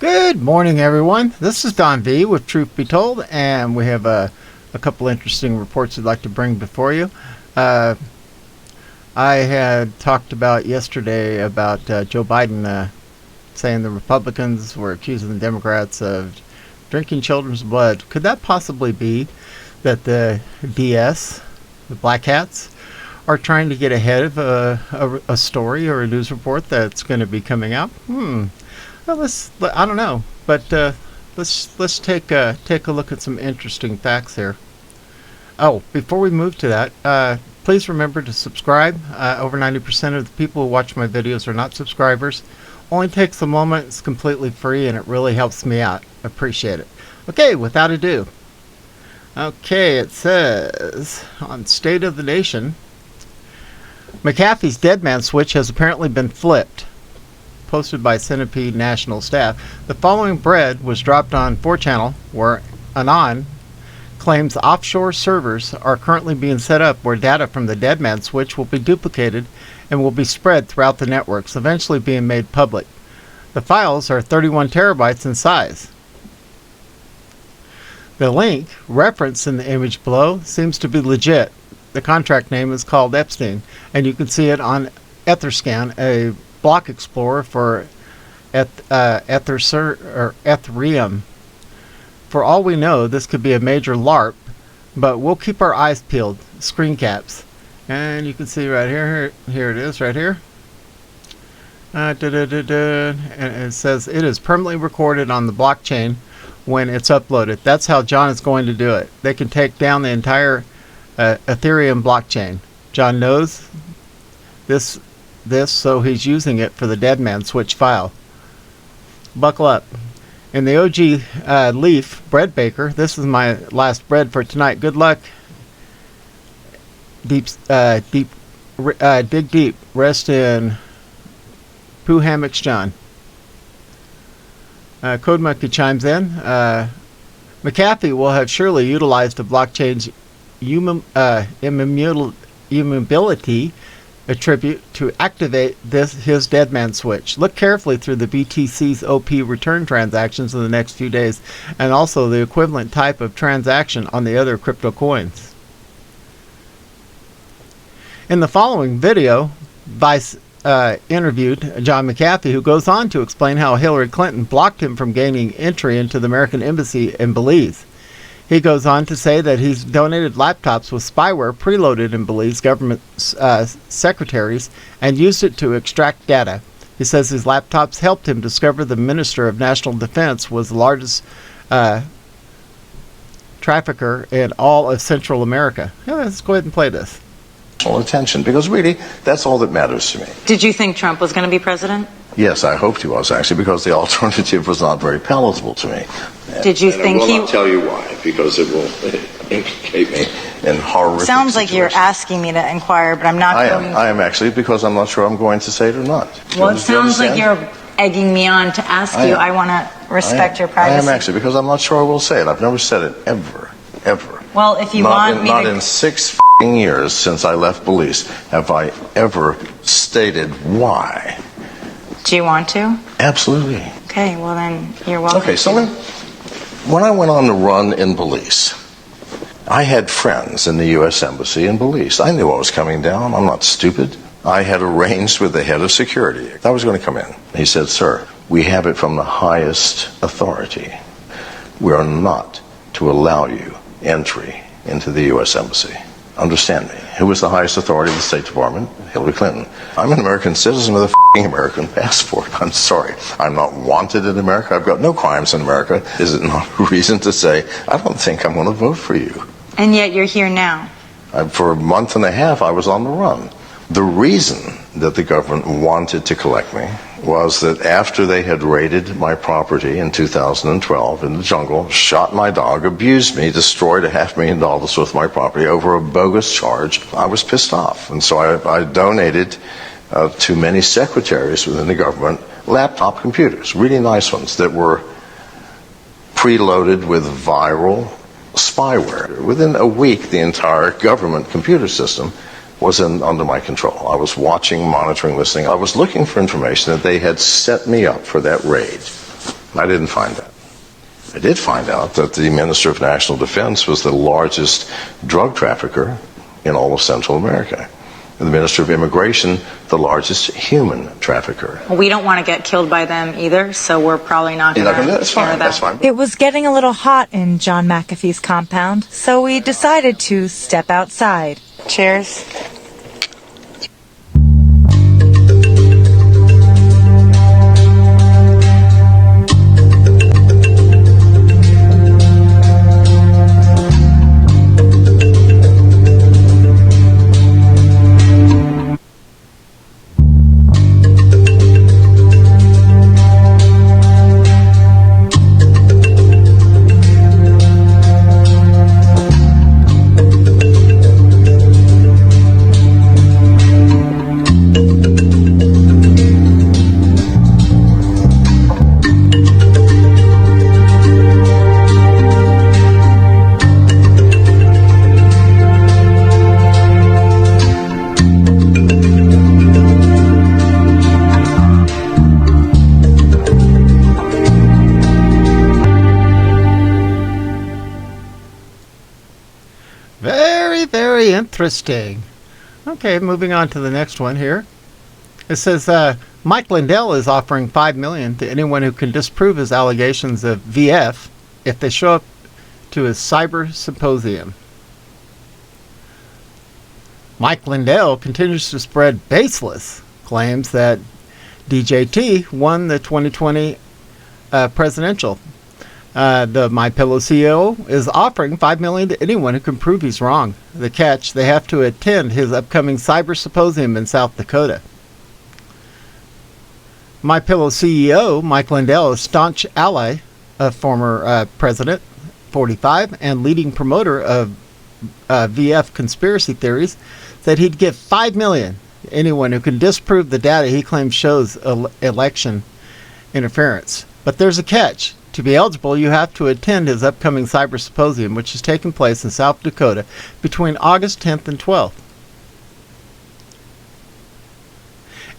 Good morning, everyone. This is Don V with Truth Be Told, and we have a couple interesting reports I'd like to bring before you. I had talked about yesterday about Joe Biden saying the Republicans were accusing the Democrats of drinking children's blood. Could that possibly be that the DS, the Black Hats, are trying to get ahead of a story or a news report that's going to be coming out? Well, I don't know, but let's take a look at some interesting facts here. Oh, before we move to that, please remember to subscribe. Over 90% of the people who watch my videos are not subscribers. Only takes a moment. It's completely free, and it really helps me out. Appreciate it. Okay, without ado. Okay, it says on State of the Nation, McAfee's Deadman switch has apparently been flipped. Posted by Centipede National Staff. The following bread was dropped on 4channel, where Anon claims offshore servers are currently being set up where data from the Deadman switch will be duplicated and will be spread throughout the networks, eventually being made public. The files are 31 terabytes in size. The link referenced in the image below seems to be legit. The contract name is called Epstein, and you can see it on Etherscan, a block explorer for Ethereum. For all we know, this could be a major LARP, but we'll keep our eyes peeled. Screen caps, and you can see right here. Here it is, right here. And it says it is permanently recorded on the blockchain when it's uploaded. That's how John is going to do it. They can take down the entire Ethereum blockchain. John knows this, so he's using it for the Deadman switch file. Buckle up. In the OG Leaf bread baker, this is my last bread for tonight. Good luck. Dig deep. Rest in Pooh Hammocks, John. Code Monkey chimes in. McAfee will have surely utilized the blockchain's immutability attribute to activate his Deadman switch. Look carefully through the BTC's OP return transactions in the next few days, and also the equivalent type of transaction on the other crypto coins. In the following video, Vice interviewed John McAfee, who goes on to explain how Hillary Clinton blocked him from gaining entry into the American embassy in Belize. He goes on to say that he's donated laptops with spyware preloaded in Belize government secretaries and used it to extract data. He says his laptops helped him discover the Minister of National Defense was the largest trafficker in all of Central America. Yeah, let's go ahead and play this. Attention, because really, that's all that matters to me. Did you think Trump was going to be president? Yes, I hoped he was, actually, because the alternative was not very palatable to me. Did you think I will not tell you why, because it will implicate me in horrific Sounds like situations. you're asking me to inquire, but I'm not going to. I am actually, because I'm not sure I'm going to say it or not. Well, it sounds like you're egging me on to ask you. I want to respect your privacy. I am actually, because I'm not sure I will say it. I've never said it, ever. Well, if you want me to... Not in 6 years since I left Belize have I ever stated why. Do you want to? Absolutely. Okay, well then, you're welcome. Okay, so when I went on the run in Belize, I had friends in the U.S. Embassy in Belize. I knew what was coming down. I'm not stupid. I had arranged with the head of security. I was going to come in. He said, "Sir, we have it from the highest authority. We are not to allow you entry into the U.S. Embassy." Understand me. Who was the highest authority of the State Department? Hillary Clinton. I'm an American citizen with a American passport. I'm sorry. I'm not wanted in America. I've got no crimes in America. Is it not a reason to say, I don't think I'm going to vote for you? And yet you're here now. For a month and a half, I was on the run. The reason that the government wanted to collect me was that after they had raided my property in 2012 in the jungle, shot my dog, abused me, destroyed $500,000 worth of my property over a bogus charge, I was pissed off. And so I donated to many secretaries within the government laptop computers, really nice ones that were preloaded with viral spyware. Within a week, the entire government computer system was under my control. I was watching, monitoring, listening. I was looking for information that they had set me up for that raid. I didn't find that. I did find out that the Minister of National Defense was the largest drug trafficker in all of Central America. And the Minister of Immigration, the largest human trafficker. We don't want to get killed by them either, so we're probably not going to That's fine, that's fine. It was getting a little hot in John McAfee's compound, so we decided to step outside. Cheers. Very interesting. Okay, moving on to the next one here. It says Mike Lindell is offering $5 million to anyone who can disprove his allegations of VF if they show up to his cyber symposium. Mike Lindell continues to spread baseless claims that DJT won the 2020 presidential. The MyPillow CEO is offering $5 million to anyone who can prove he's wrong. The catch, they have to attend his upcoming cyber symposium in South Dakota. MyPillow CEO Mike Lindell, a staunch ally of former President 45 and leading promoter of VF conspiracy theories, said he'd give $5 million to anyone who can disprove the data he claims shows election interference. But there's a catch. To be eligible, you have to attend his upcoming cyber symposium, which is taking place in South Dakota between August 10th and 12th.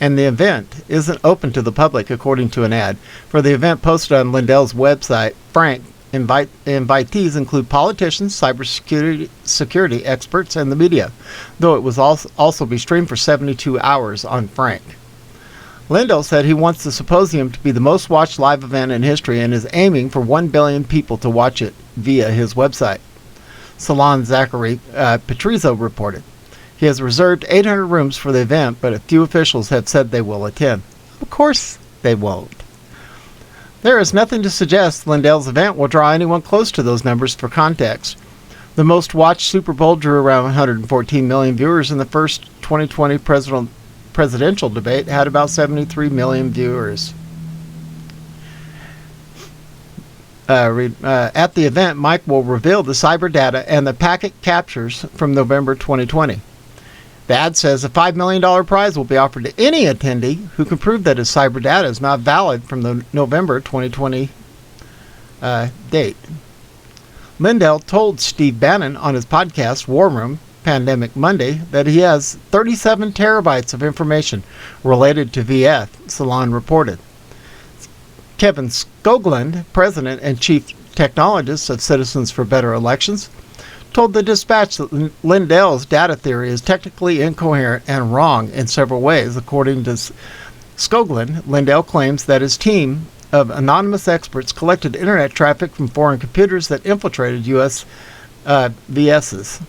And the event isn't open to the public, according to an ad. For the event posted on Lindell's website, Frank, invitees include politicians, cybersecurity experts, and the media, though it was also be streamed for 72 hours on Frank. Lindell said he wants the symposium to be the most watched live event in history and is aiming for 1 billion people to watch it via his website. Salon Zachary Patrizzo reported. He has reserved 800 rooms for the event, but a few officials have said they will attend. Of course they won't. There is nothing to suggest Lindell's event will draw anyone close to those numbers for context. The most watched Super Bowl drew around 114 million viewers, and the first 2020 presidential debate had about 73 million viewers. At the event, Mike will reveal the cyber data and the packet captures from November 2020. The ad says a $5 million prize will be offered to any attendee who can prove that his cyber data is not valid from the November 2020 date. Lindell told Steve Bannon on his podcast, War Room, Pandemic Monday, that he has 37 terabytes of information related to VF, Salon reported. Kevin Skoglund, president and chief technologist of Citizens for Better Elections, told the Dispatch that Lindell's data theory is technically incoherent and wrong in several ways. According to Skoglund, Lindell claims that his team of anonymous experts collected internet traffic from foreign computers that infiltrated U.S. VSs.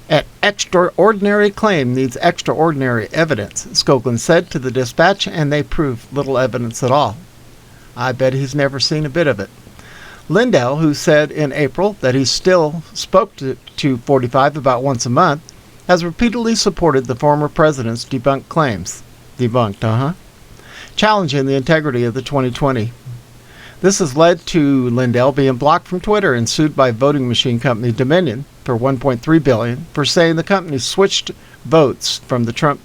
An extraordinary claim needs extraordinary evidence, Skoglund said to the Dispatch, and they prove little evidence at all. I bet he's never seen a bit of it. Lindell, who said in April that he still spoke to 45 about once a month, has repeatedly supported the former president's debunked claims. Debunked, challenging the integrity of the 2020. This has led to Lindell being blocked from Twitter and sued by voting machine company Dominion for $1.3 billion for saying the company switched votes from the Trump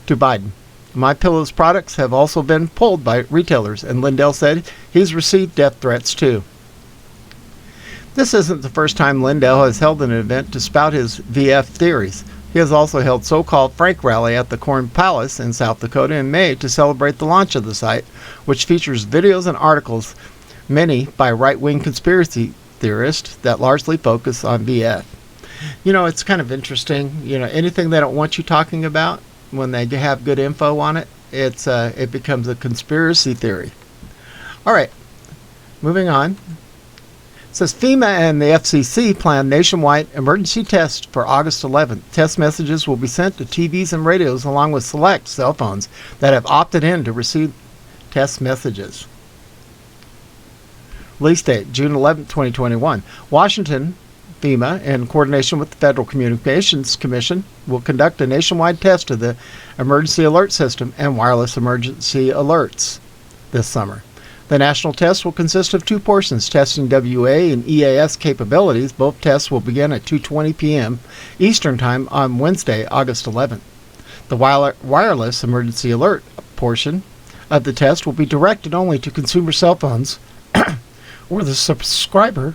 to Biden. MyPillow's products have also been pulled by retailers, and Lindell said he's received death threats too. This isn't the first time Lindell has held an event to spout his VF theories. He has also held so-called Frank Rally at the Corn Palace in South Dakota in May to celebrate the launch of the site, which features videos and articles, many by right-wing conspiracy theorists that largely focus on BF. You know, it's kind of interesting. You know, anything they don't want you talking about, when they have good info on it, it becomes a conspiracy theory. All right, moving on. It says FEMA and the FCC plan nationwide emergency tests for August 11th. Test messages will be sent to TVs and radios along with select cell phones that have opted in to receive test messages. Release date, June 11th, 2021. Washington, FEMA, in coordination with the Federal Communications Commission, will conduct a nationwide test of the emergency alert system and wireless emergency alerts this summer. The national test will consist of two portions, testing WA and EAS capabilities. Both tests will begin at 2:20 p.m. Eastern Time on Wednesday, August 11th. The wireless emergency alert portion of the test will be directed only to consumer cell phones where the subscriber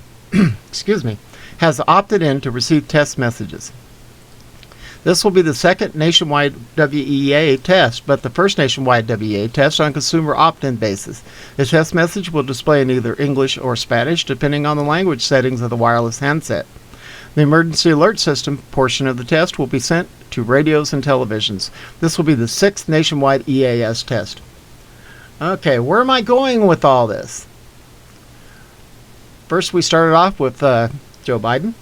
has opted in to receive test messages. This will be the second nationwide WEA test, but the first nationwide WEA test on consumer opt-in basis. The test message will display in either English or Spanish, depending on the language settings of the wireless handset. The emergency alert system portion of the test will be sent to radios and televisions. This will be the sixth nationwide EAS test. Okay, where am I going with all this? First, we started off with Joe Biden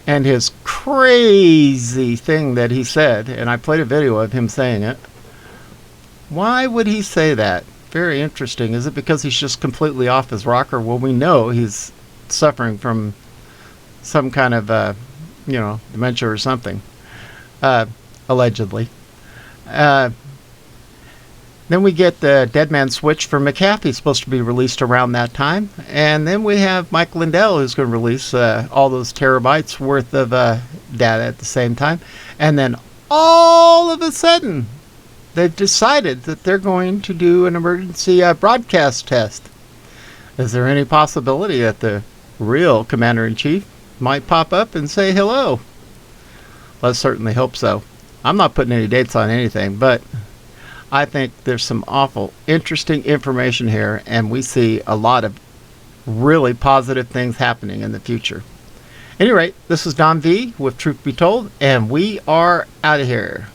and his crazy thing that he said, and I played a video of him saying it. Why would he say that? Very interesting. Is it because he's just completely off his rocker? Well, we know he's suffering from some kind of, dementia or something, allegedly. Then we get the Deadman switch for McAfee, supposed to be released around that time. And then we have Mike Lindell, who's going to release all those terabytes worth of data at the same time. And then all of a sudden, they've decided that they're going to do an emergency broadcast test. Is there any possibility that the real Commander-in-Chief might pop up and say hello? Let's certainly hope so. I'm not putting any dates on anything, but I think there's some awful interesting information here, and we see a lot of really positive things happening in the future. At any rate, this is Don V with Truth Be Told, and we are out of here.